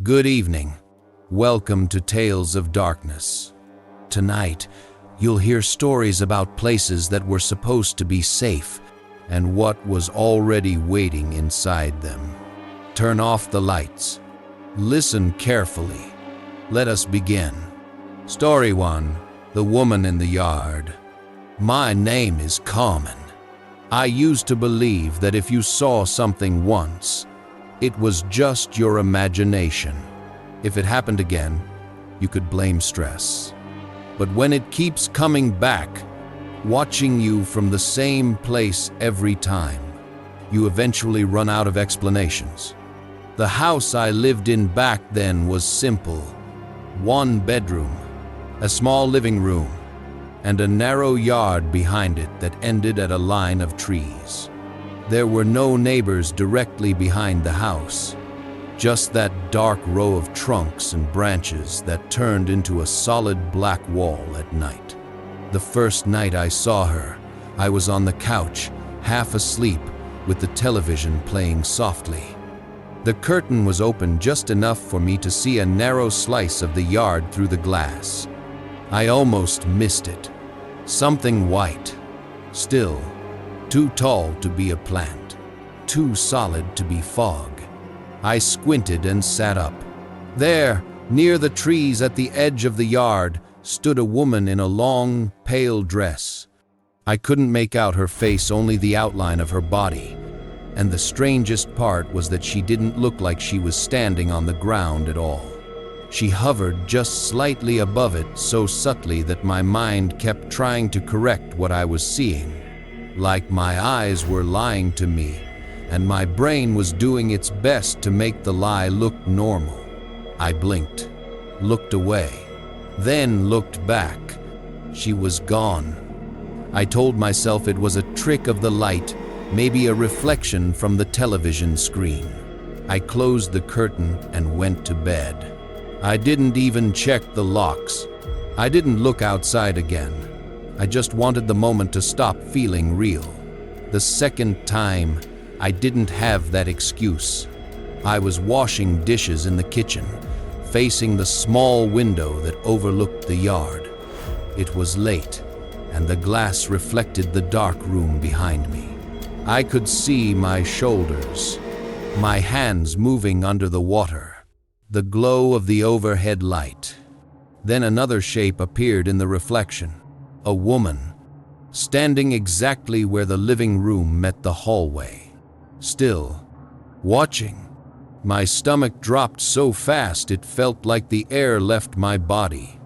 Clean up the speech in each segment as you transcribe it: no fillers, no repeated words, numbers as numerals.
Good evening. Welcome to Tales of Darkness. Tonight, you'll hear stories about places that were supposed to be safe and what was already waiting inside them. Turn off the lights. Listen carefully. Let us begin. Story 1. The Woman in the Yard. My name is Carmen. I used to believe that if you saw something once, it was just your imagination. If it happened again, you could blame stress. But when it keeps coming back, watching you from the same place every time, you eventually run out of explanations. The house I lived in back then was simple. 1 bedroom, a small living room, and a narrow yard behind it that ended at a line of trees. There were no neighbors directly behind the house, just that dark row of trunks and branches that turned into a solid black wall at night. The first night I saw her, I was on the couch, half asleep, with the television playing softly. The curtain was open just enough for me to see a narrow slice of the yard through the glass. I almost missed it. Something white, still, too tall to be a plant, too solid to be fog. I squinted and sat up. There, near the trees at the edge of the yard, stood a woman in a long, pale dress. I couldn't make out her face, only the outline of her body. And the strangest part was that she didn't look like she was standing on the ground at all. She hovered just slightly above it, so subtly that my mind kept trying to correct what I was seeing. Like my eyes were lying to me, and my brain was doing its best to make the lie look normal. I blinked, looked away, then looked back. She was gone. I told myself it was a trick of the light, maybe a reflection from the television screen. I closed the curtain and went to bed. I didn't even check the locks. I didn't look outside again. I just wanted the moment to stop feeling real. The second time, I didn't have that excuse. I was washing dishes in the kitchen, facing the small window that overlooked the yard. It was late, and the glass reflected the dark room behind me. I could see my shoulders, my hands moving under the water, the glow of the overhead light. Then another shape appeared in the reflection. A woman, standing exactly where the living room met the hallway. Still, watching. My stomach dropped so fast it felt like the air left my body.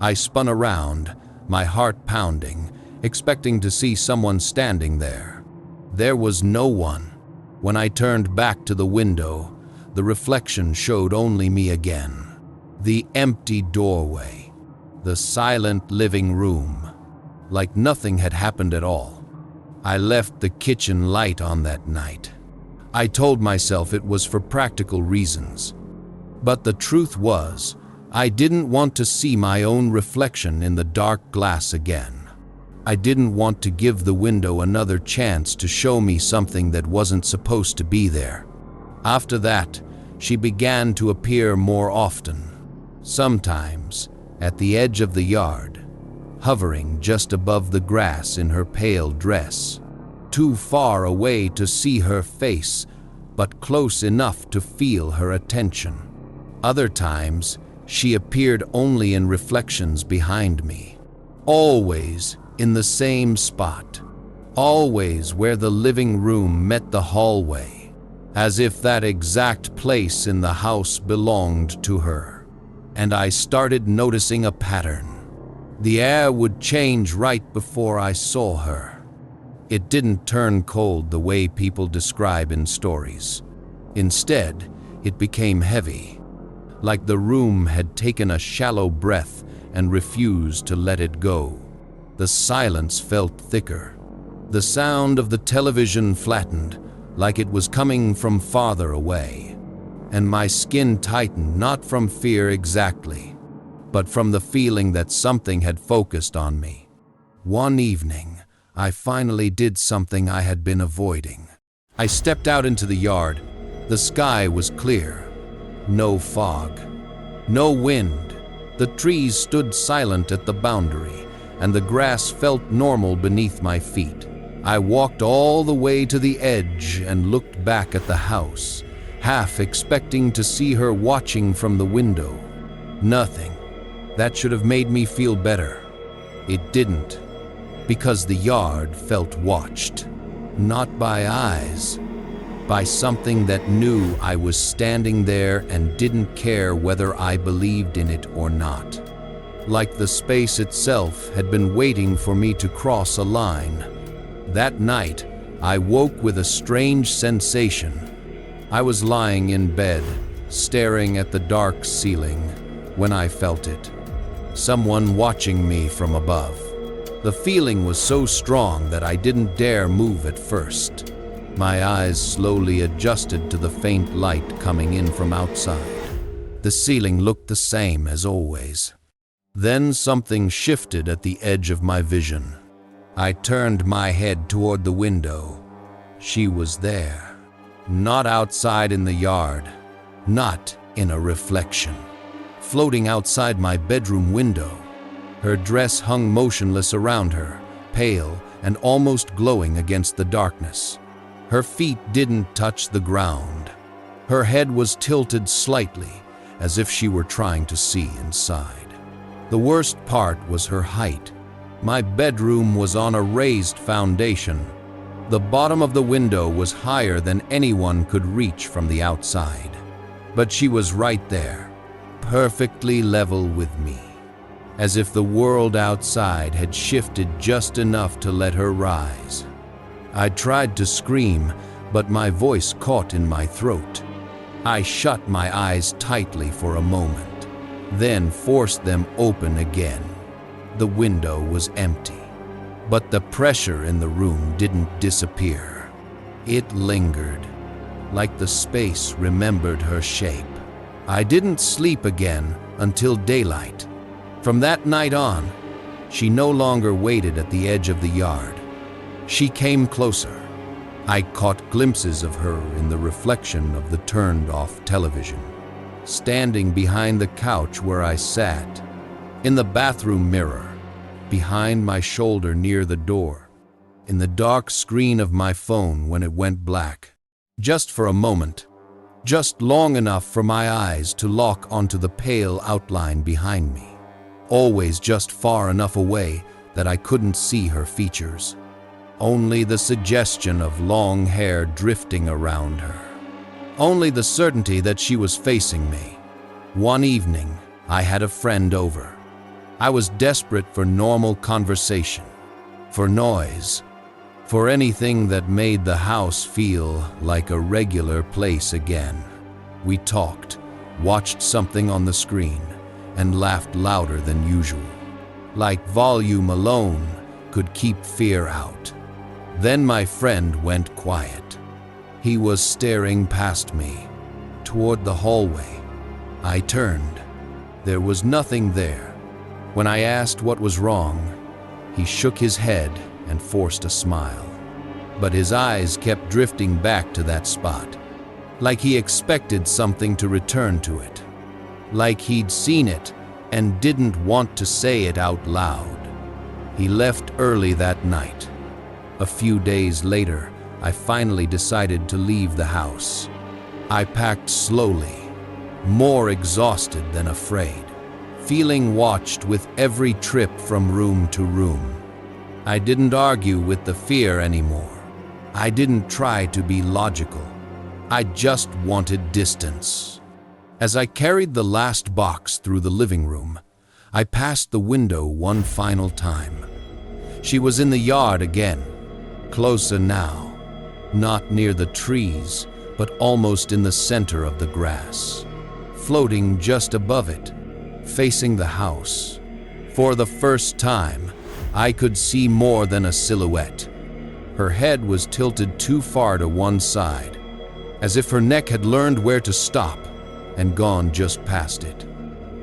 I spun around, my heart pounding, expecting to see someone standing there. There was no one. When I turned back to the window, the reflection showed only me again. The empty doorway, the silent living room. Like nothing had happened at all. I left the kitchen light on that night. I told myself it was for practical reasons. But the truth was, I didn't want to see my own reflection in the dark glass again. I didn't want to give the window another chance to show me something that wasn't supposed to be there. After that, she began to appear more often. Sometimes, at the edge of the yard, hovering just above the grass in her pale dress, too far away to see her face, but close enough to feel her attention. Other times, she appeared only in reflections behind me, always in the same spot, always where the living room met the hallway, as if that exact place in the house belonged to her. And I started noticing a pattern. The air would change right before I saw her. It didn't turn cold the way people describe in stories. Instead, it became heavy, like the room had taken a shallow breath and refused to let it go. The silence felt thicker. The sound of the television flattened, like it was coming from farther away. And my skin tightened, not from fear exactly, but from the feeling that something had focused on me. One evening, I finally did something I had been avoiding. I stepped out into the yard. The sky was clear. No fog. No wind. The trees stood silent at the boundary, and the grass felt normal beneath my feet. I walked all the way to the edge and looked back at the house, half expecting to see her watching from the window. Nothing. That should have made me feel better. It didn't, because the yard felt watched. Not by eyes, by something that knew I was standing there and didn't care whether I believed in it or not. Like the space itself had been waiting for me to cross a line. That night, I woke with a strange sensation. I was lying in bed, staring at the dark ceiling, when I felt it. Someone watching me from above. The feeling was so strong that I didn't dare move at first. My eyes slowly adjusted to the faint light coming in from outside. The ceiling looked the same as always. Then something shifted at the edge of my vision. I turned my head toward the window. She was there. Not outside in the yard. Not in a reflection. Floating outside my bedroom window. Her dress hung motionless around her, pale and almost glowing against the darkness. Her feet didn't touch the ground. Her head was tilted slightly, as if she were trying to see inside. The worst part was her height. My bedroom was on a raised foundation. The bottom of the window was higher than anyone could reach from the outside. But she was right there, perfectly level with me, as if the world outside had shifted just enough to let her rise. I tried to scream, but my voice caught in my throat. I shut my eyes tightly for a moment, then forced them open again. The window was empty, but the pressure in the room didn't disappear. It lingered, like the space remembered her shape. I didn't sleep again until daylight. From that night on, she no longer waited at the edge of the yard. She came closer. I caught glimpses of her in the reflection of the turned-off television, standing behind the couch where I sat, in the bathroom mirror, behind my shoulder near the door, in the dark screen of my phone when it went black. Just for a moment, just long enough for my eyes to lock onto the pale outline behind me. Always just far enough away that I couldn't see her features. Only the suggestion of long hair drifting around her. Only the certainty that she was facing me. One evening, I had a friend over. I was desperate for normal conversation, for noise, for anything that made the house feel like a regular place again. We talked, watched something on the screen, and laughed louder than usual. Like volume alone could keep fear out. Then my friend went quiet. He was staring past me, toward the hallway. I turned. There was nothing there. When I asked what was wrong, he shook his head and forced a smile. But his eyes kept drifting back to that spot, like he expected something to return to it. Like he'd seen it and didn't want to say it out loud. He left early that night. A few days later, I finally decided to leave the house. I packed slowly, more exhausted than afraid, feeling watched with every trip from room to room. I didn't argue with the fear anymore. I didn't try to be logical. I just wanted distance. As I carried the last box through the living room, I passed the window one final time. She was in the yard again, closer now, not near the trees, but almost in the center of the grass, floating just above it, facing the house. For the first time, I could see more than a silhouette. Her head was tilted too far to one side, as if her neck had learned where to stop and gone just past it.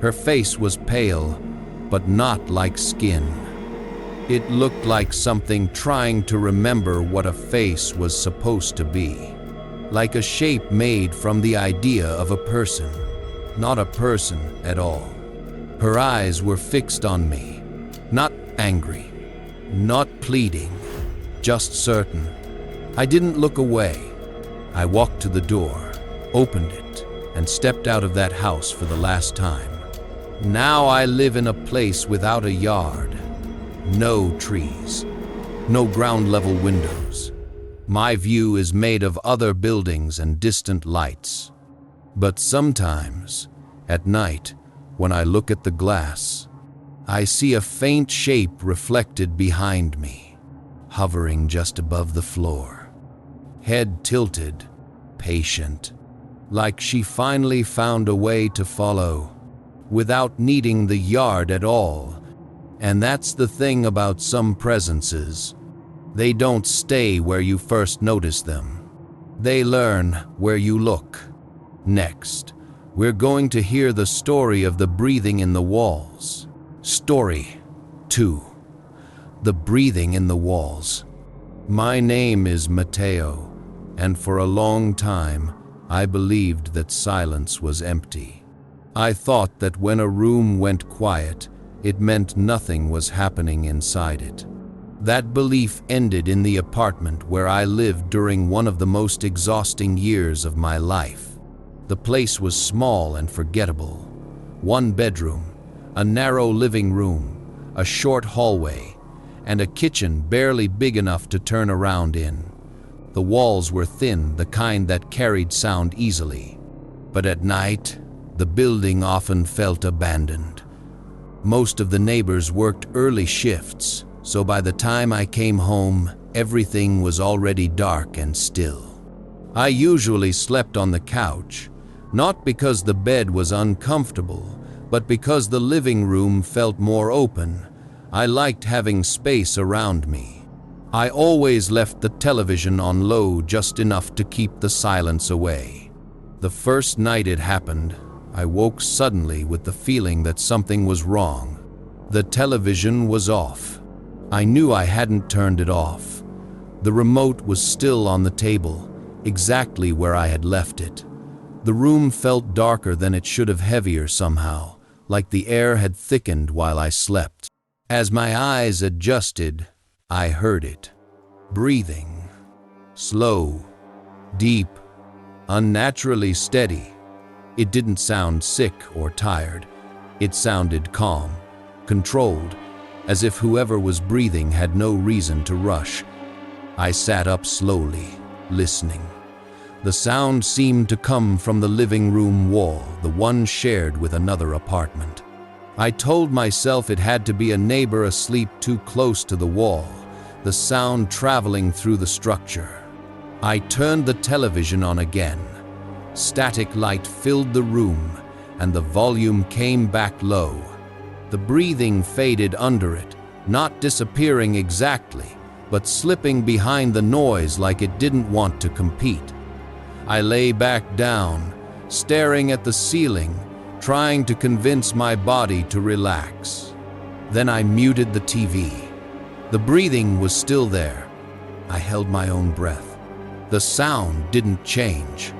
Her face was pale, but not like skin. It looked like something trying to remember what a face was supposed to be, like a shape made from the idea of a person. not a person at all. Her eyes were fixed on me, not angry, not pleading, just certain. I didn't look away. I walked to the door, opened it, and stepped out of that house for the last time. Now I live in a place without a yard, no trees, no ground-level windows. My view is made of other buildings and distant lights. But sometimes, at night, when I look at the glass, I see a faint shape reflected behind me, hovering just above the floor. Head tilted, patient, like she finally found a way to follow, without needing the yard at all. And that's the thing about some presences. They don't stay where you first notice them. They learn where you look. Next, we're going to hear the story of the breathing in the walls. Story 2. The breathing in the walls. My name is Mateo, and for a long time, I believed that silence was empty. I thought that when a room went quiet, it meant nothing was happening inside it. That belief ended in the apartment where I lived during one of the most exhausting years of my life. The place was small and forgettable. One bedroom, a narrow living room, a short hallway, and a kitchen barely big enough to turn around in. The walls were thin, the kind that carried sound easily. But at night, the building often felt abandoned. Most of the neighbors worked early shifts, so by the time I came home, everything was already dark and still. I usually slept on the couch, not because the bed was uncomfortable, but because the living room felt more open. I liked having space around me. I always left the television on low just enough to keep the silence away. The first night it happened, I woke suddenly with the feeling that something was wrong. The television was off. I knew I hadn't turned it off. The remote was still on the table, exactly where I had left it. The room felt darker than it should have, heavier somehow, like the air had thickened while I slept. As my eyes adjusted, I heard it. Breathing. Slow, deep, unnaturally steady. It didn't sound sick or tired. It sounded calm, controlled, as if whoever was breathing had no reason to rush. I sat up slowly, listening. The sound seemed to come from the living room wall, the one shared with another apartment. I told myself it had to be a neighbor asleep too close to the wall, the sound traveling through the structure. I turned the television on again. Static light filled the room, and the volume came back low. The breathing faded under it, not disappearing exactly, but slipping behind the noise like it didn't want to compete. I lay back down, staring at the ceiling, trying to convince my body to relax. Then I muted the TV. The breathing was still there. I held my own breath. The sound didn't change.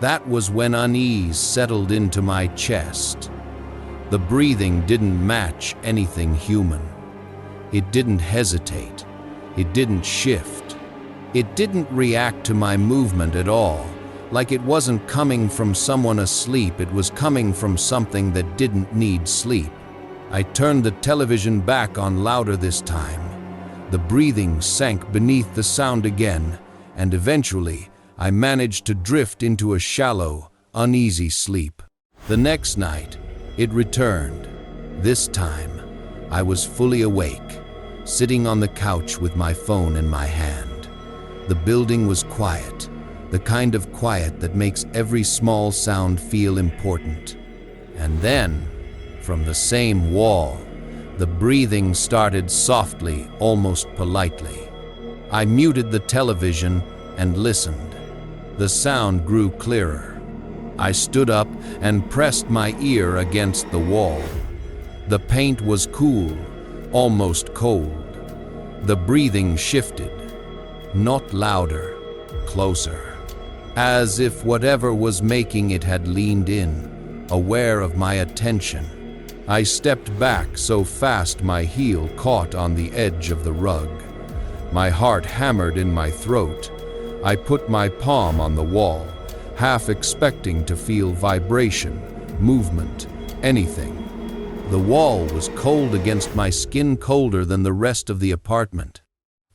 That was when unease settled into my chest. The breathing didn't match anything human. It didn't hesitate. It didn't shift. It didn't react to my movement at all. Like it wasn't coming from someone asleep, it was coming from something that didn't need sleep. I turned the television back on louder this time. The breathing sank beneath the sound again, and eventually I managed to drift into a shallow, uneasy sleep. The next night, it returned. This time, I was fully awake, sitting on the couch with my phone in my hand. The building was quiet, the kind of quiet that makes every small sound feel important. And then, from the same wall, the breathing started softly, almost politely. I muted the television and listened. The sound grew clearer. I stood up and pressed my ear against the wall. The paint was cool, almost cold. The breathing shifted, not louder, closer, as if whatever was making it had leaned in. aware of my attention. I stepped back so fast my heel caught on the edge of the rug. My heart hammered in my throat. I put my palm on the wall, half expecting to feel vibration, movement, anything. The wall was cold against my skin, colder than the rest of the apartment.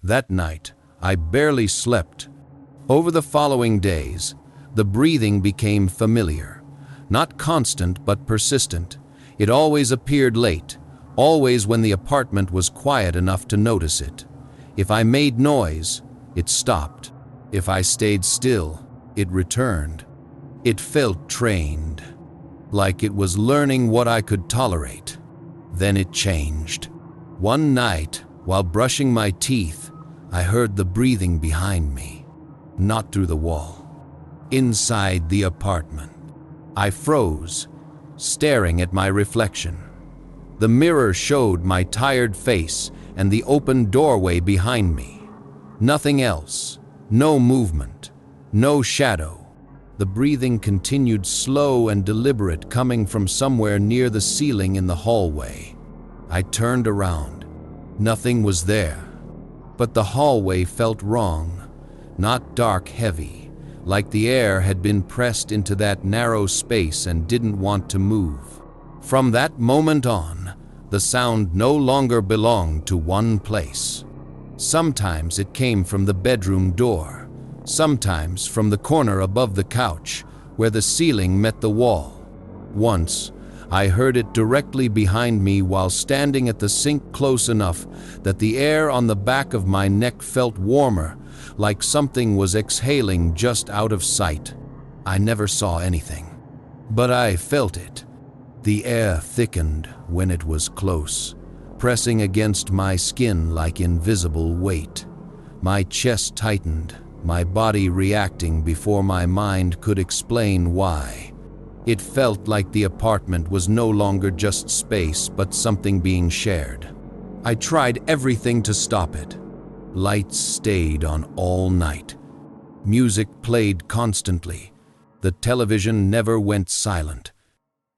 That night, I barely slept. Over the following days, the breathing became familiar. Not constant, but persistent. It always appeared late, always when the apartment was quiet enough to notice it. If I made noise, it stopped. If I stayed still, it returned. It felt trained, like it was learning what I could tolerate. Then it changed. One night, while brushing my teeth, I heard the breathing behind me. Not through the wall. Inside the apartment. I froze, staring at my reflection. The mirror showed my tired face and the open doorway behind me. Nothing else. No movement. No shadow. The breathing continued, slow and deliberate, coming from somewhere near the ceiling in the hallway. I turned around. Nothing was there. But the hallway felt wrong. Not dark, heavy, like the air had been pressed into that narrow space and didn't want to move. From that moment on, the sound no longer belonged to one place. Sometimes it came from the bedroom door, sometimes from the corner above the couch, where the ceiling met the wall. Once, I heard it directly behind me while standing at the sink, close enough that the air on the back of my neck felt warmer, like something was exhaling just out of sight. I never saw anything, but I felt it. The air thickened when it was close, pressing against my skin like invisible weight. My chest tightened, my body reacting before my mind could explain why. It felt like the apartment was no longer just space, but something being shared. I tried everything to stop it. Lights stayed on all night. Music played constantly. The television never went silent.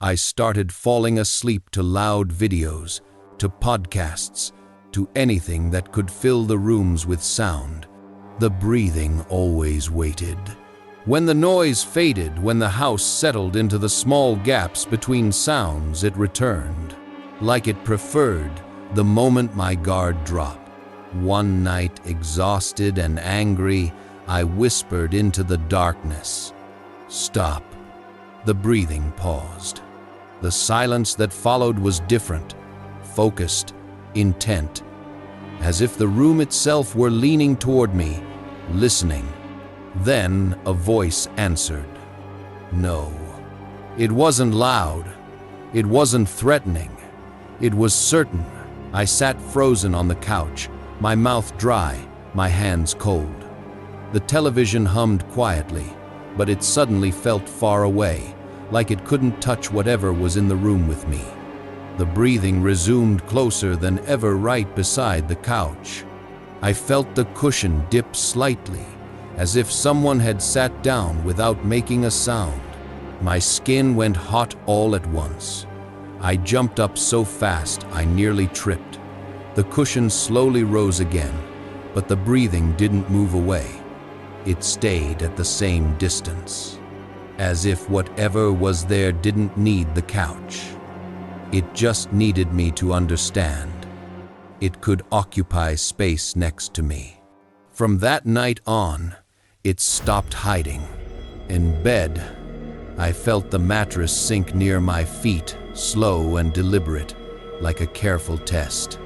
I started falling asleep to loud videos, to podcasts, to anything that could fill the rooms with sound. The breathing always waited. When the noise faded, when the house settled into the small gaps between sounds, it returned. Like it preferred the moment my guard dropped. One night, exhausted and angry, I whispered into the darkness, "Stop." The breathing paused. The silence that followed was different, focused, intent, as if the room itself were leaning toward me, listening. Then a voice answered. No. It wasn't loud. It wasn't threatening. It was certain. I sat frozen on the couch, my mouth dry, my hands cold. The television hummed quietly, but it suddenly felt far away, like it couldn't touch whatever was in the room with me. The breathing resumed, closer than ever, right beside the couch. I felt the cushion dip slightly, as if someone had sat down without making a sound. My skin went hot all at once. I jumped up so fast I nearly tripped. The cushion slowly rose again, but the breathing didn't move away. It stayed at the same distance, as if whatever was there didn't need the couch. It just needed me to understand. It could occupy space next to me. From that night on, it stopped hiding. In bed, I felt the mattress sink near my feet, slow and deliberate, like a careful test.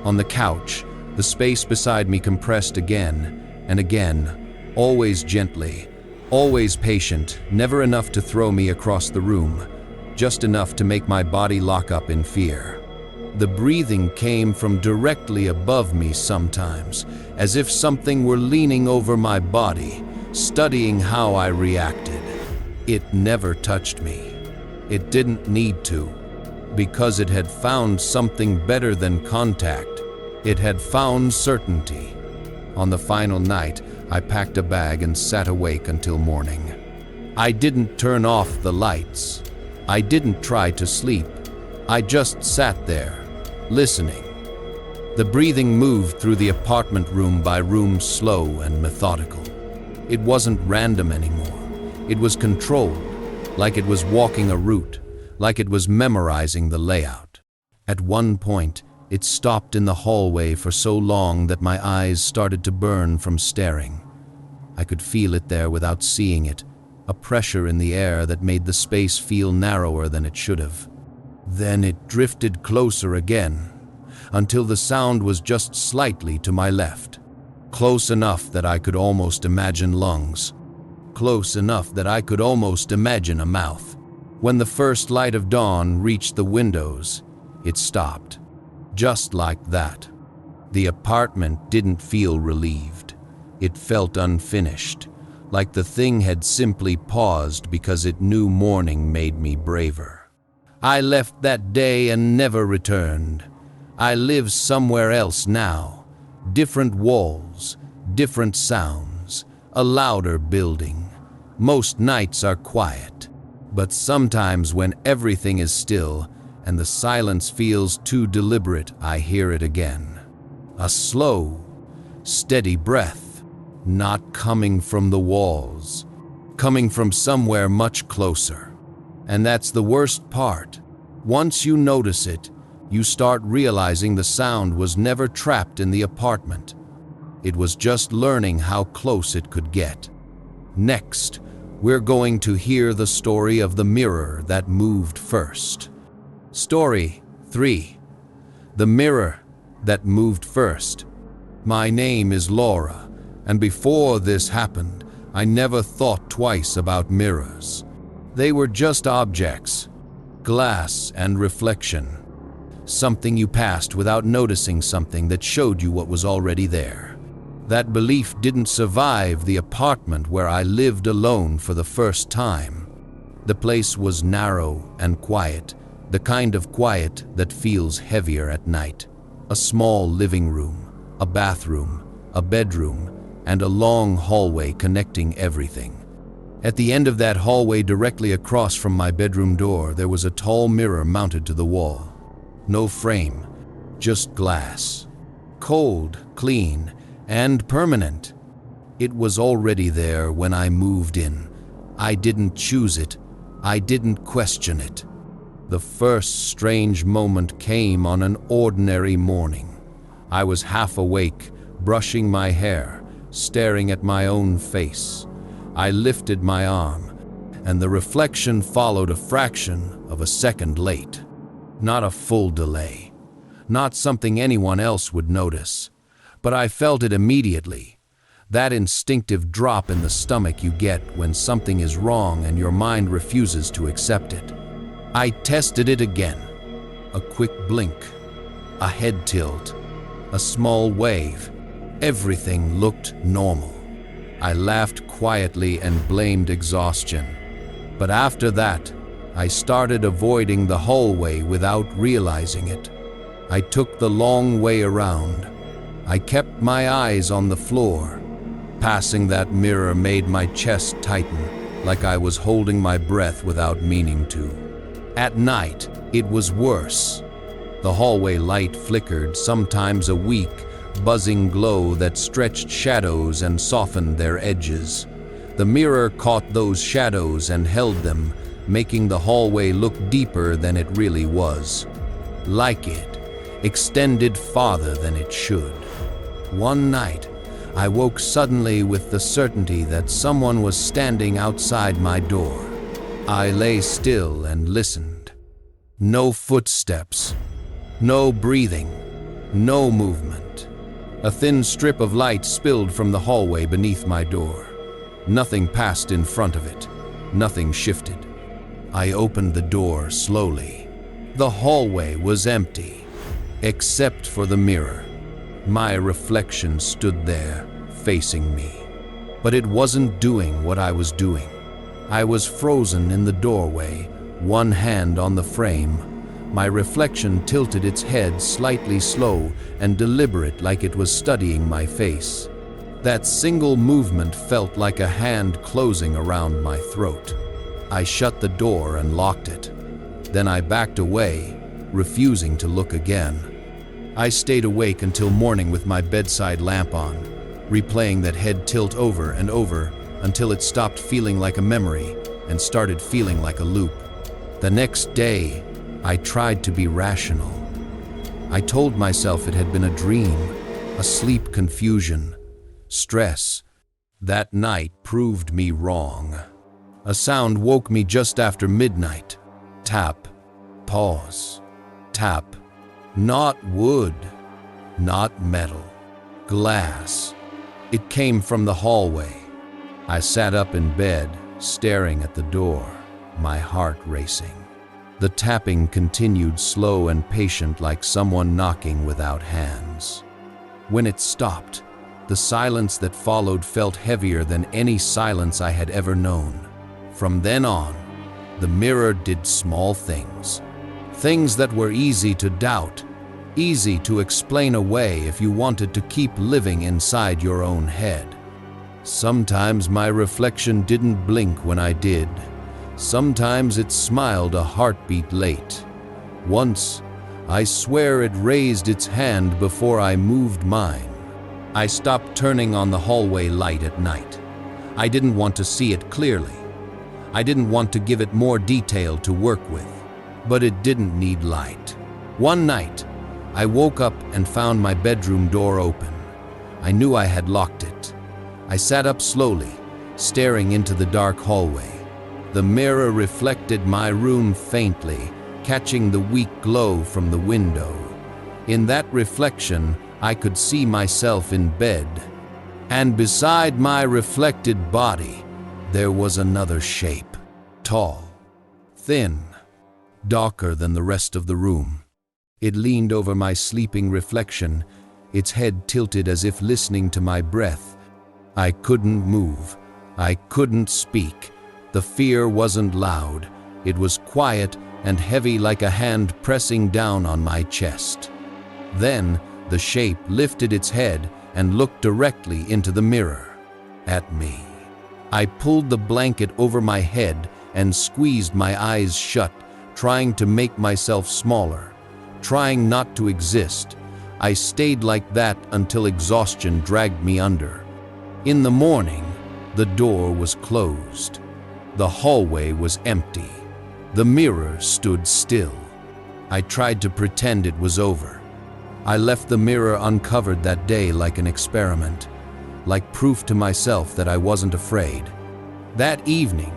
On the couch, the space beside me compressed again and again, always gently, always patient, never enough to throw me across the room, just enough to make my body lock up in fear. The breathing came from directly above me sometimes, as if something were leaning over my body, studying how I reacted. It never touched me. It didn't need to, because it had found something better than contact. It had found certainty. On the final night, I packed a bag and sat awake until morning. I didn't turn off the lights. I didn't try to sleep. I just sat there, listening. The breathing moved through the apartment room by room, slow and methodical. It wasn't random anymore. It was controlled, like it was walking a route, like it was memorizing the layout. At one point, it stopped in the hallway for so long that my eyes started to burn from staring. I could feel it there without seeing it, a pressure in the air that made the space feel narrower than it should have. Then it drifted closer again, until the sound was just slightly to my left. Close enough that I could almost imagine lungs. Close enough that I could almost imagine a mouth. When the first light of dawn reached the windows, it stopped. Just like that. The apartment didn't feel relieved. It felt unfinished, like the thing had simply paused because it knew morning made me braver. I left that day and never returned. I live somewhere else now. Different walls, different sounds, a louder building. Most nights are quiet, but sometimes when everything is still and the silence feels too deliberate, I hear it again. A slow, steady breath, not coming from the walls, coming from somewhere much closer. And that's the worst part. Once you notice it, you start realizing the sound was never trapped in the apartment. It was just learning how close it could get. Next, we're going to hear the story of the mirror that moved first. Story 3. The mirror that moved first. My name is Laura, and before this happened, I never thought twice about mirrors. They were just objects, glass and reflection. Something you passed without noticing, something that showed you what was already there. That belief didn't survive the apartment where I lived alone for the first time. The place was narrow and quiet, the kind of quiet that feels heavier at night. A small living room, a bathroom, a bedroom, and a long hallway connecting everything. At the end of that hallway, directly across from my bedroom door, there was a tall mirror mounted to the wall. No frame, just glass. Cold, clean, and permanent. It was already there when I moved in. I didn't choose it. I didn't question it. The first strange moment came on an ordinary morning. I was half awake, brushing my hair, staring at my own face. I lifted my arm, and the reflection followed a fraction of a second late. Not a full delay. Not something anyone else would notice. But I felt it immediately. That instinctive drop in the stomach you get when something is wrong and your mind refuses to accept it. I tested it again. A quick blink, a head tilt, a small wave. Everything looked normal. I laughed quietly and blamed exhaustion. But after that, I started avoiding the hallway without realizing it. I took the long way around. I kept my eyes on the floor. Passing that mirror made my chest tighten, like I was holding my breath without meaning to. At night, it was worse. The hallway light flickered, sometimes a weak, buzzing glow that stretched shadows and softened their edges. The mirror caught those shadows and held them, making the hallway look deeper than it really was. Like it extended farther than it should. One night, I woke suddenly with the certainty that someone was standing outside my door. I lay still and listened. No footsteps, no breathing, no movement. A thin strip of light spilled from the hallway beneath my door. Nothing passed in front of it. Nothing shifted. I opened the door slowly. The hallway was empty, except for the mirror. My reflection stood there, facing me. But it wasn't doing what I was doing. I was frozen in the doorway, one hand on the frame. My reflection tilted its head slightly, slow and deliberate, like it was studying my face. That single movement felt like a hand closing around my throat. I shut the door and locked it. Then I backed away, refusing to look again. I stayed awake until morning with my bedside lamp on, replaying that head tilt over and over until it stopped feeling like a memory and started feeling like a loop. The next day, I tried to be rational. I told myself it had been a dream, a sleep confusion, stress. That night proved me wrong. A sound woke me just after midnight. Tap, pause, tap. Not wood, not metal, glass. It came from the hallway. I sat up in bed, staring at the door, my heart racing. The tapping continued slow and patient, like someone knocking without hands. When it stopped, the silence that followed felt heavier than any silence I had ever known. From then on, the mirror did small things. Things that were easy to doubt, easy to explain away if you wanted to keep living inside your own head. Sometimes my reflection didn't blink when I did. Sometimes it smiled a heartbeat late. Once, I swear it raised its hand before I moved mine. I stopped turning on the hallway light at night. I didn't want to see it clearly. I didn't want to give it more detail to work with. But it didn't need light. One night, I woke up and found my bedroom door open. I knew I had locked it. I sat up slowly, staring into the dark hallway. The mirror reflected my room faintly, catching the weak glow from the window. In that reflection, I could see myself in bed. And beside my reflected body, there was another shape. Tall, thin, darker than the rest of the room. It leaned over my sleeping reflection, its head tilted as if listening to my breath. I couldn't move. I couldn't speak. The fear wasn't loud. It was quiet and heavy, like a hand pressing down on my chest. Then the shape lifted its head and looked directly into the mirror, at me. I pulled the blanket over my head and squeezed my eyes shut, trying to make myself smaller, trying not to exist. I stayed like that until exhaustion dragged me under. In the morning, the door was closed. The hallway was empty. The mirror stood still. I tried to pretend it was over. I left the mirror uncovered that day like an experiment, like proof to myself that I wasn't afraid. That evening,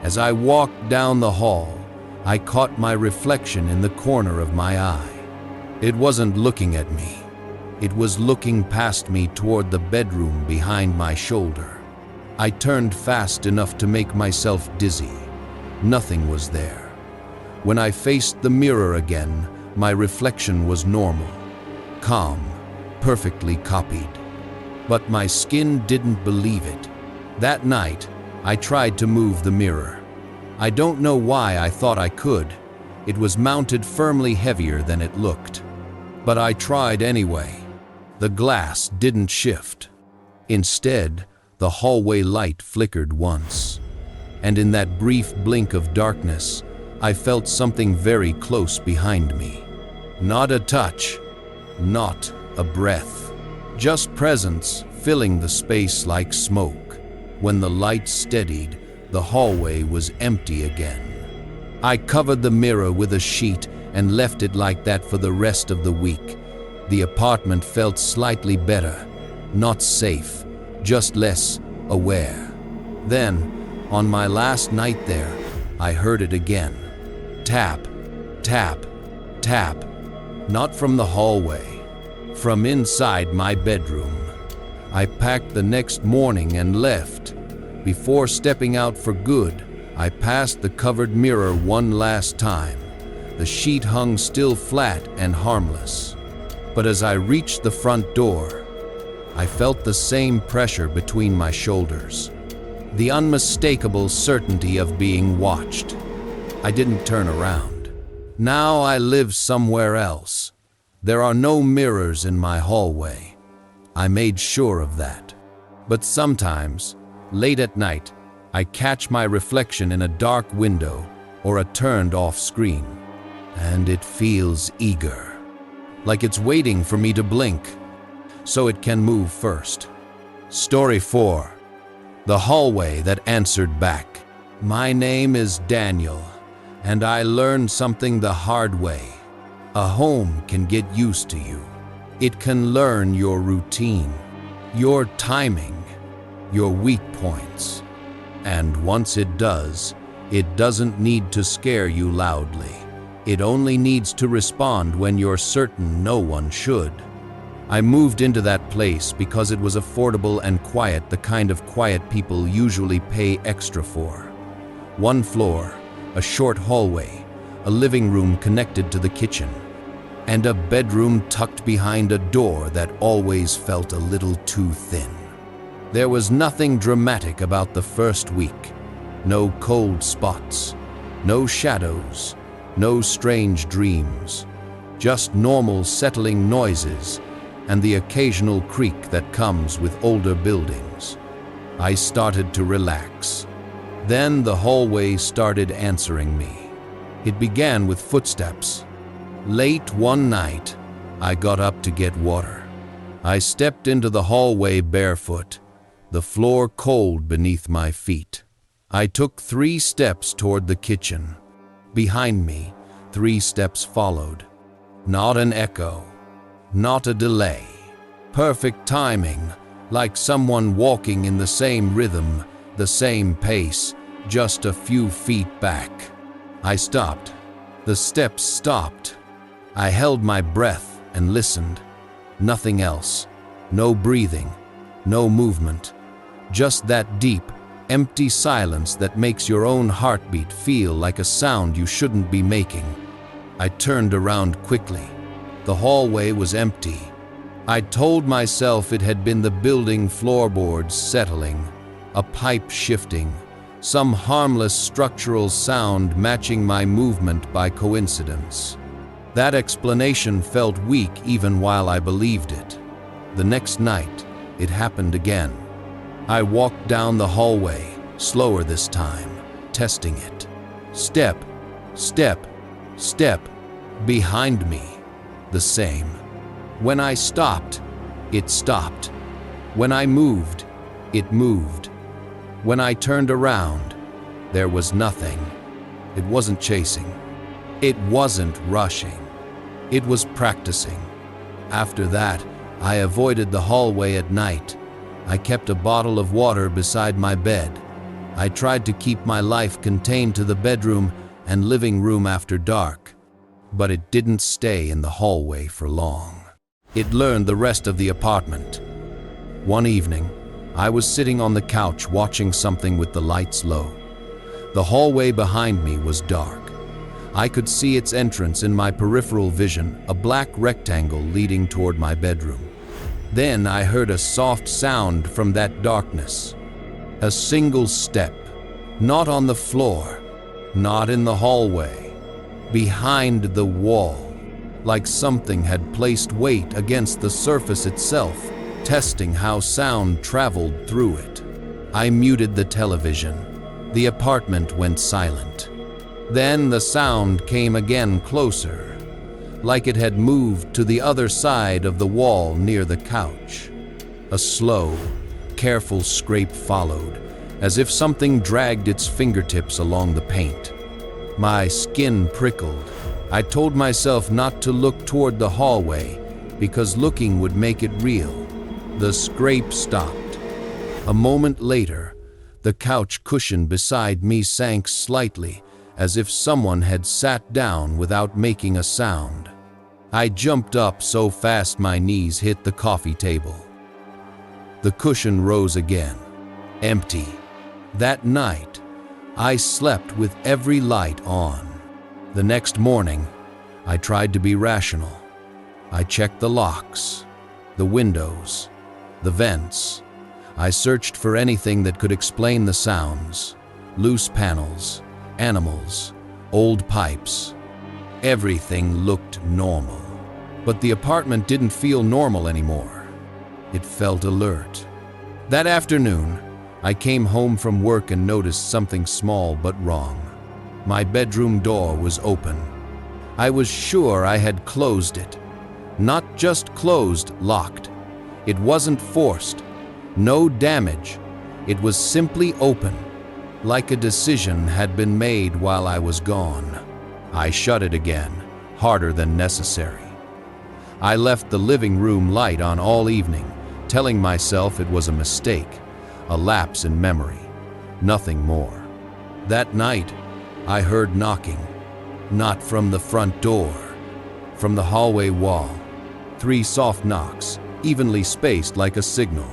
as I walked down the hall, I caught my reflection in the corner of my eye. It wasn't looking at me. It was looking past me toward the bedroom behind my shoulder. I turned fast enough to make myself dizzy. Nothing was there. When I faced the mirror again, my reflection was normal, calm, perfectly copied. But my skin didn't believe it. That night, I tried to move the mirror. I don't know why I thought I could. It was mounted firmly, heavier than it looked. But I tried anyway. The glass didn't shift. Instead, the hallway light flickered once. And in that brief blink of darkness, I felt something very close behind me. Not a touch, not a breath, just presence filling the space like smoke. When the light steadied, the hallway was empty again. I covered the mirror with a sheet and left it like that for the rest of the week. The apartment felt slightly better, not safe, just less aware. Then, on my last night there, I heard it again. Tap, tap, tap. Not from the hallway, from inside my bedroom. I packed the next morning and left. Before stepping out for good, I passed the covered mirror one last time. The sheet hung still flat and harmless. But as I reached the front door, I felt the same pressure between my shoulders. The unmistakable certainty of being watched. I didn't turn around. Now I live somewhere else. There are no mirrors in my hallway. I made sure of that. But sometimes, late at night, I catch my reflection in a dark window or a turned-off screen, and it feels eager, like it's waiting for me to blink, so it can move first. Story 4. The hallway that answered back. My name is Daniel, and I learned something the hard way. A home can get used to you. It can learn your routine, your timing, your weak points. And once it does, it doesn't need to scare you loudly. It only needs to respond when you're certain no one should. I moved into that place because it was affordable and quiet, the kind of quiet people usually pay extra for. 1 floor, a short hallway, a living room connected to the kitchen, and a bedroom tucked behind a door that always felt a little too thin. There was nothing dramatic about the first week. No cold spots, no shadows, no strange dreams. Just normal settling noises and the occasional creak that comes with older buildings. I started to relax. Then the hallway started answering me. It began with footsteps. Late one night, I got up to get water. I stepped into the hallway barefoot, the floor cold beneath my feet. I took 3 steps toward the kitchen. Behind me, 3 steps followed. Not an echo, not a delay. Perfect timing, like someone walking in the same rhythm, the same pace, just a few feet back. I stopped. The steps stopped. I held my breath and listened. Nothing else. No breathing, no movement. Just that deep, empty silence that makes your own heartbeat feel like a sound you shouldn't be making. I turned around quickly. The hallway was empty. I told myself it had been the building floorboards settling, a pipe shifting, some harmless structural sound matching my movement by coincidence. That explanation felt weak even while I believed it. The next night, it happened again. I walked down the hallway, slower this time, testing it. Step, step, step. Behind me, the same. When I stopped, it stopped. When I moved, it moved. When I turned around, there was nothing. It wasn't chasing. It wasn't rushing. It was practicing. After that, I avoided the hallway at night. I kept a bottle of water beside my bed. I tried to keep my life contained to the bedroom and living room after dark. But it didn't stay in the hallway for long. It learned the rest of the apartment. One evening, I was sitting on the couch watching something with the lights low. The hallway behind me was dark. I could see its entrance in my peripheral vision, a black rectangle leading toward my bedroom. Then I heard a soft sound from that darkness. A single step, not on the floor, not in the hallway, behind the wall. Like something had placed weight against the surface itself, testing how sound traveled through it. I muted the television. The apartment went silent. Then the sound came again closer, like it had moved to the other side of the wall near the couch. A slow, careful scrape followed, as if something dragged its fingertips along the paint. My skin prickled. I told myself not to look toward the hallway because looking would make it real. The scrape stopped. A moment later, the couch cushion beside me sank slightly, as if someone had sat down without making a sound. I jumped up so fast my knees hit the coffee table. The cushion rose again, empty. That night, I slept with every light on. The next morning, I tried to be rational. I checked the locks, the windows, the vents. I searched for anything that could explain the sounds. Loose panels, animals, old pipes. Everything looked normal. But the apartment didn't feel normal anymore. It felt alert. That afternoon, I came home from work and noticed something small but wrong. My bedroom door was open. I was sure I had closed it. Not just closed, locked. It wasn't forced. No damage. It was simply open, like a decision had been made while I was gone. I shut it again, harder than necessary. I left the living room light on all evening, telling myself it was a mistake, a lapse in memory, nothing more. That night, I heard knocking, not from the front door, from the hallway wall. 3 soft knocks, evenly spaced like a signal.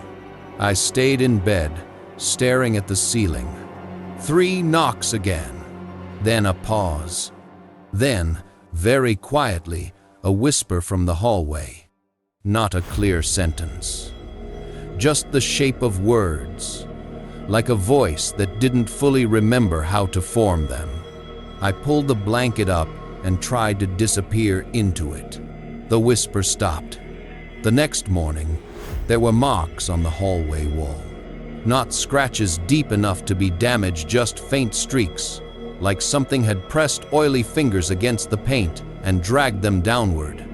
I stayed in bed, staring at the ceiling. 3 knocks again. Then a pause. Then, very quietly, a whisper from the hallway. Not a clear sentence. Just the shape of words, like a voice that didn't fully remember how to form them. I pulled the blanket up and tried to disappear into it. The whisper stopped. The next morning, there were marks on the hallway wall. Not scratches deep enough to be damaged, just faint streaks, like something had pressed oily fingers against the paint and dragged them downward.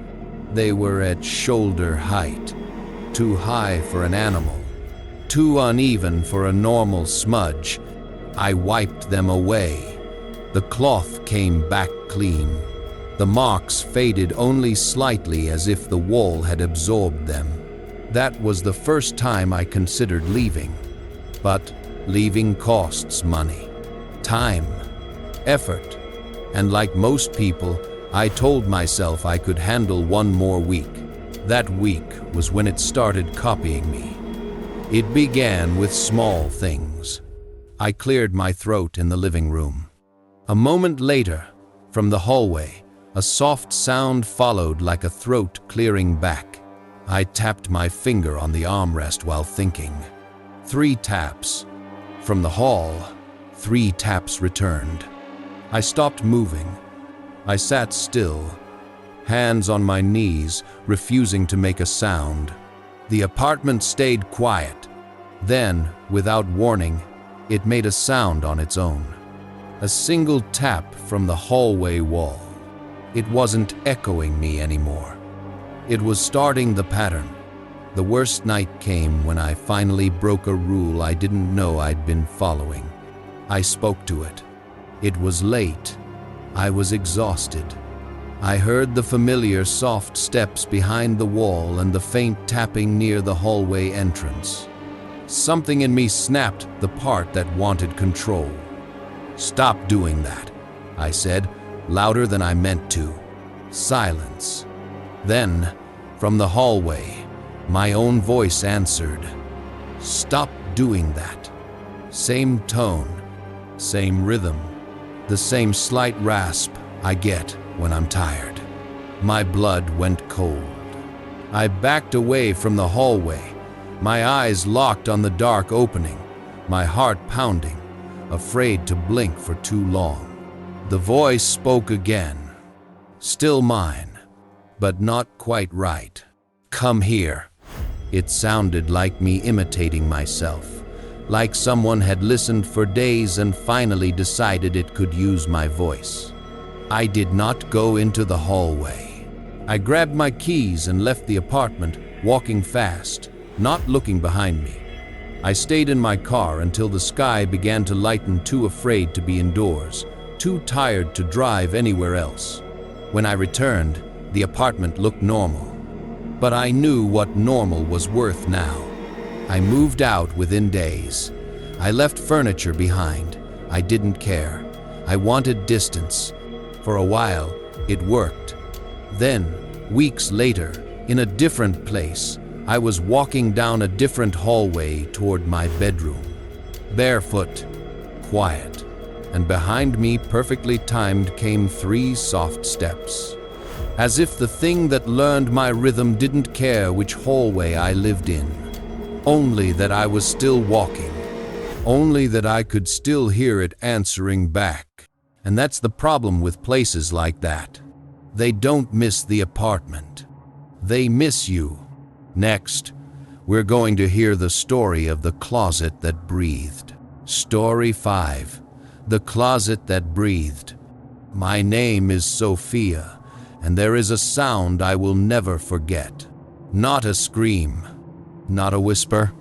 They were at shoulder height, too high for an animal, too uneven for a normal smudge. I wiped them away. The cloth came back clean. The marks faded only slightly, as if the wall had absorbed them. That was the first time I considered leaving. But leaving costs money, time, effort, and like most people, I told myself I could handle 1 more week. That week was when it started copying me. It began with small things. I cleared my throat in the living room. A moment later, from the hallway, a soft sound followed, like a throat clearing back. I tapped my finger on the armrest while thinking. 3 taps. From the hall, 3 taps returned. I stopped moving. I sat still, hands on my knees, refusing to make a sound. The apartment stayed quiet. Then, without warning, it made a sound on its own. A single tap from the hallway wall. It wasn't echoing me anymore. It was starting the pattern. The worst night came when I finally broke a rule I didn't know I'd been following. I spoke to it. It was late. I was exhausted. I heard the familiar soft steps behind the wall and the faint tapping near the hallway entrance. Something in me snapped the part that wanted control. "Stop doing that," I said, louder than I meant to. Silence. Then, from the hallway, my own voice answered. "Stop doing that." Same tone, same rhythm, the same slight rasp I get when I'm tired. My blood went cold. I backed away from the hallway, my eyes locked on the dark opening, my heart pounding, afraid to blink for too long. The voice spoke again. Still mine, but not quite right. "Come here." It sounded like me imitating myself, like someone had listened for days and finally decided it could use my voice. I did not go into the hallway. I grabbed my keys and left the apartment, walking fast, not looking behind me. I stayed in my car until the sky began to lighten, too afraid to be indoors, too tired to drive anywhere else. When I returned, the apartment looked normal. But I knew what normal was worth now. I moved out within days. I left furniture behind. I didn't care. I wanted distance. For a while, it worked. Then, weeks later, in a different place, I was walking down a different hallway toward my bedroom. Barefoot, quiet, and behind me, perfectly timed, came 3 soft steps. As if the thing that learned my rhythm didn't care which hallway I lived in. Only that I was still walking. Only that I could still hear it answering back. And that's the problem with places like that. They don't miss the apartment. They miss you. Next, we're going to hear the story of the closet that breathed. Story 5. The Closet That Breathed. My name is Sophia, and there is a sound I will never forget. Not a scream, not a whisper,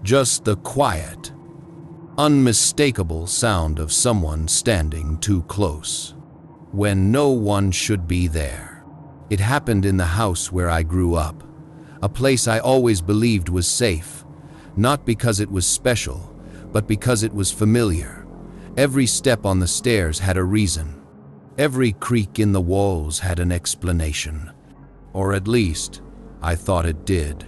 just the quiet, unmistakable sound of someone standing too close, when no one should be there. It happened in the house where I grew up, a place I always believed was safe, not because it was special, but because it was familiar. Every step on the stairs had a reason. Every creak in the walls had an explanation. Or at least, I thought it did.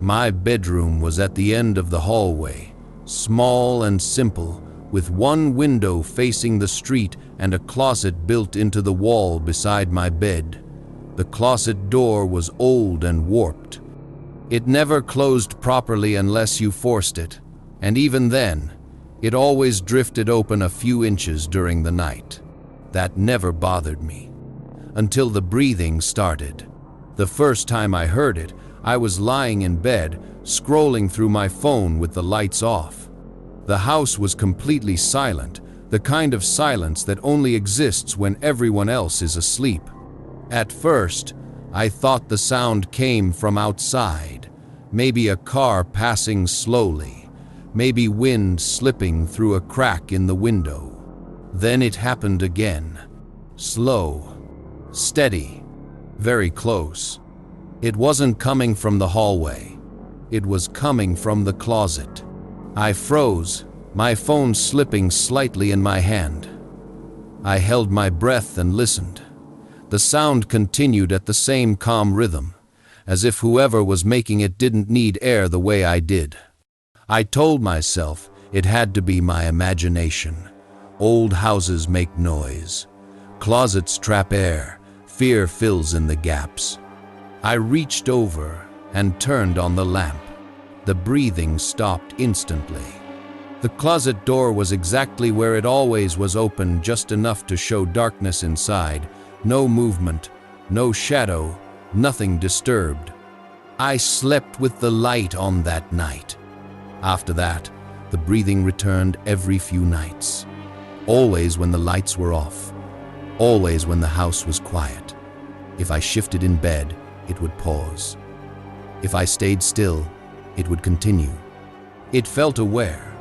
My bedroom was at the end of the hallway, small and simple, with one window facing the street and a closet built into the wall beside my bed. The closet door was old and warped. It never closed properly unless you forced it, and even then, it always drifted open a few inches during the night. That never bothered me, until the breathing started. The first time I heard it, I was lying in bed, scrolling through my phone with the lights off. The house was completely silent, the kind of silence that only exists when everyone else is asleep. At first, I thought the sound came from outside, maybe a car passing slowly, maybe wind slipping through a crack in the window. Then it happened again. Slow, steady, very close. It wasn't coming from the hallway. It was coming from the closet. I froze, my phone slipping slightly in my hand. I held my breath and listened. The sound continued at the same calm rhythm, as if whoever was making it didn't need air the way I did. I told myself it had to be my imagination. Old houses make noise. Closets trap air. Fear fills in the gaps. I reached over and turned on the lamp. The breathing stopped instantly. The closet door was exactly where it always was, open just enough to show darkness inside. No movement, no shadow, nothing disturbed. I slept with the light on that night. After that, the breathing returned every few nights. Always when the lights were off. Always when the house was quiet. If I shifted in bed, it would pause. If I stayed still, it would continue. It felt aware.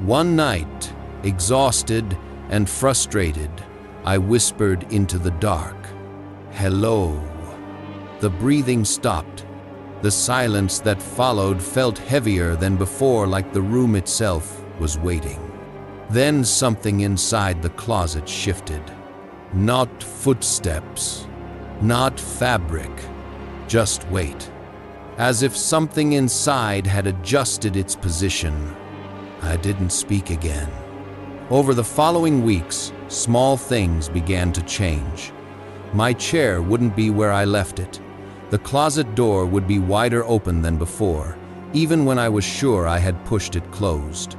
One night, exhausted and frustrated, I whispered into the dark, "Hello." The breathing stopped. The silence that followed felt heavier than before, like the room itself was waiting. Then something inside the closet shifted. Not footsteps, not fabric, just weight. As if something inside had adjusted its position. I didn't speak again. Over the following weeks, small things began to change. My chair wouldn't be where I left it. The closet door would be wider open than before, even when I was sure I had pushed it closed.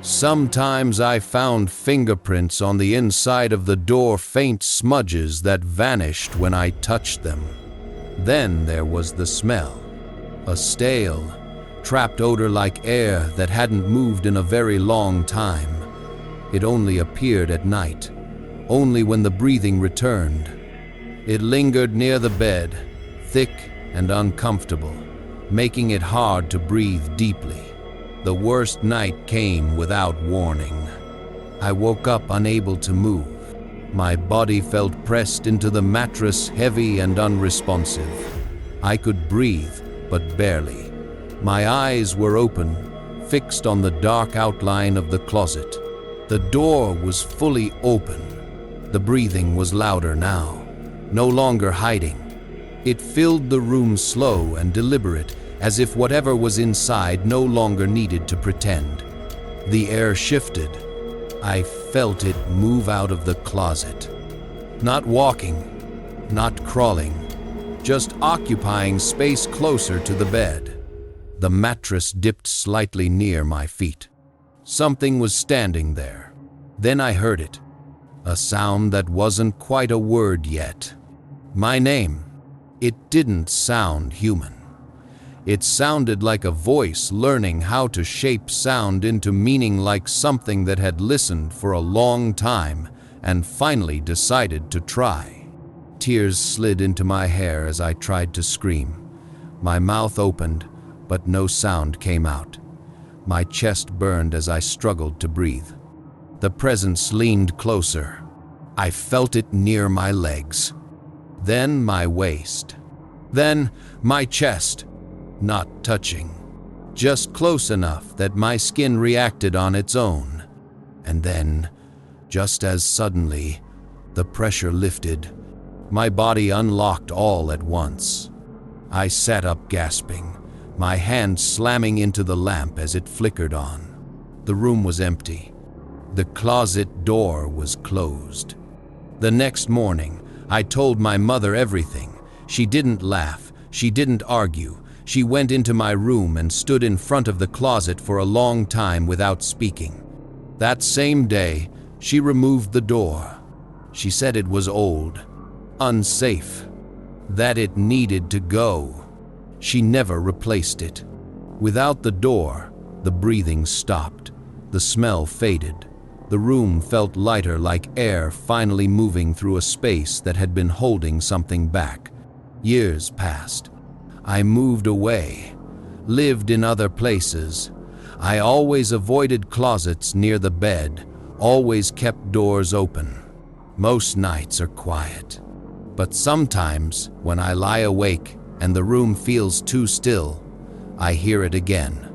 Sometimes I found fingerprints on the inside of the door, faint smudges that vanished when I touched them. Then there was the smell. A stale, trapped odor like air that hadn't moved in a very long time. It only appeared at night, only when the breathing returned. It lingered near the bed, thick and uncomfortable, making it hard to breathe deeply. The worst night came without warning. I woke up unable to move. My body felt pressed into the mattress, heavy and unresponsive. I could breathe, but barely. My eyes were open, fixed on the dark outline of the closet. The door was fully open. The breathing was louder now, no longer hiding. It filled the room, slow and deliberate, as if whatever was inside no longer needed to pretend. The air shifted. I felt it move out of the closet. Not walking, not crawling, just occupying space closer to the bed. The mattress dipped slightly near my feet. Something was standing there. Then I heard it. A sound that wasn't quite a word yet. My name. It didn't sound human. It sounded like a voice learning how to shape sound into meaning, like something that had listened for a long time and finally decided to try. Tears slid into my hair as I tried to scream. My mouth opened, but no sound came out. My chest burned as I struggled to breathe. The presence leaned closer. I felt it near my legs. Then my waist. Then my chest. Not touching. Just close enough that my skin reacted on its own. And then, just as suddenly, the pressure lifted. My body unlocked all at once. I sat up gasping, my hand slamming into the lamp as it flickered on. The room was empty. The closet door was closed. The next morning, I told my mother everything. She didn't laugh. She didn't argue. She went into my room and stood in front of the closet for a long time without speaking. That same day, she removed the door. She said it was old, unsafe, that it needed to go. She never replaced it. Without the door, the breathing stopped. The smell faded. The room felt lighter, like air finally moving through a space that had been holding something back. Years passed. I moved away, lived in other places. I always avoided closets near the bed, always kept doors open. Most nights are quiet. But sometimes, when I lie awake and the room feels too still, I hear it again.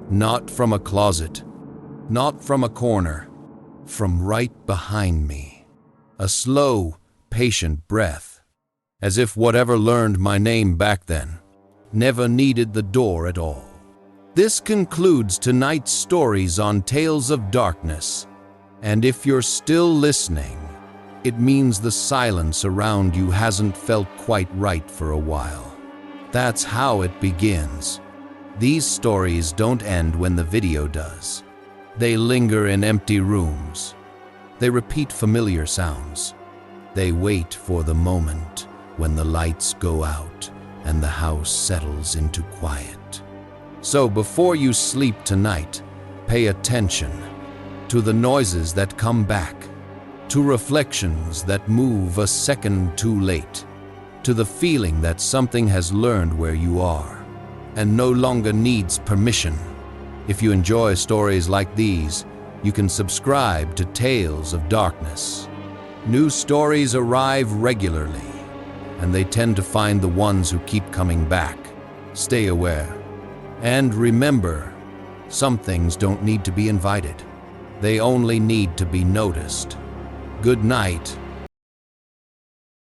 Not from a closet, not from a corner, from right behind me. A slow, patient breath, as if whatever learned my name back then never needed the door at all. This concludes tonight's stories on Tales of Darkness. And if you're still listening, it means the silence around you hasn't felt quite right for a while. That's how it begins. These stories don't end when the video does. They linger in empty rooms. They repeat familiar sounds. They wait for the moment when the lights go out and the house settles into quiet. So before you sleep tonight, pay attention to the noises that come back, to reflections that move a second too late, to the feeling that something has learned where you are and no longer needs permission. If you enjoy stories like these, you can subscribe to Tales of Darkness. New stories arrive regularly, and they tend to find the ones who keep coming back. Stay aware. And remember, some things don't need to be invited. They only need to be noticed. Good night.